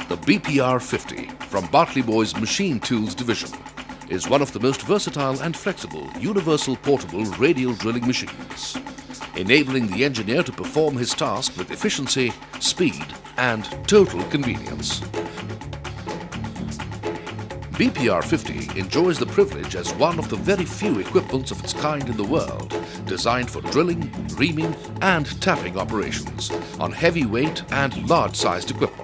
The BPR-50 from Bartley Boy's Machine Tools division is one of the most versatile and flexible universal portable radial drilling machines, enabling the engineer to perform his task with efficiency, speed and total convenience. BPR-50 enjoys the privilege as one of the very few equipments of its kind in the world designed for drilling, reaming and tapping operations on heavyweight and large-sized equipment.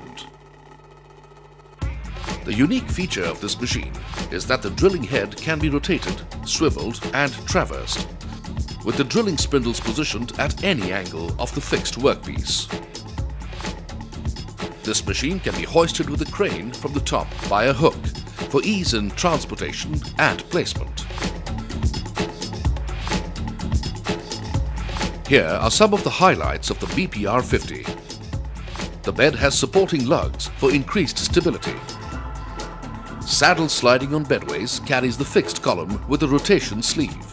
The unique feature of this machine is that the drilling head can be rotated, swiveled and traversed, with the drilling spindles positioned at any angle of the fixed workpiece. This machine can be hoisted with a crane from the top by a hook for ease in transportation and placement. Here are some of the highlights of the BPR-50. The bed has supporting lugs for increased stability. Saddle sliding on bedways carries the fixed column with a rotation sleeve.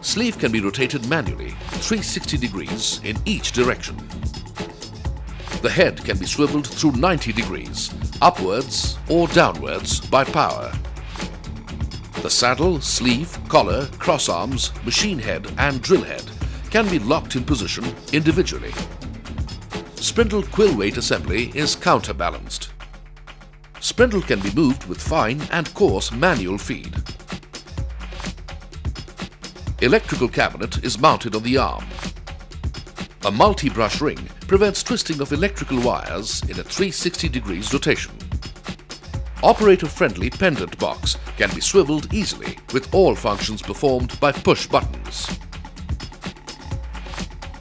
Sleeve can be rotated manually 360 degrees in each direction. The head can be swiveled through 90 degrees, upwards or downwards by power. The saddle, sleeve, collar, crossarms, machine head and drill head can be locked in position individually. Spindle quill weight assembly is counterbalanced. Spindle can be moved with fine and coarse manual feed. Electrical cabinet is mounted on the arm. A multi-brush ring prevents twisting of electrical wires in a 360 degrees rotation. Operator-friendly pendant box can be swiveled easily with all functions performed by push buttons.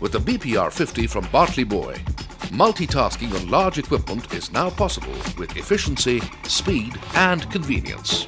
With the BPR-50 from Bartley Boy, multitasking on large equipment is now possible with efficiency, speed and convenience.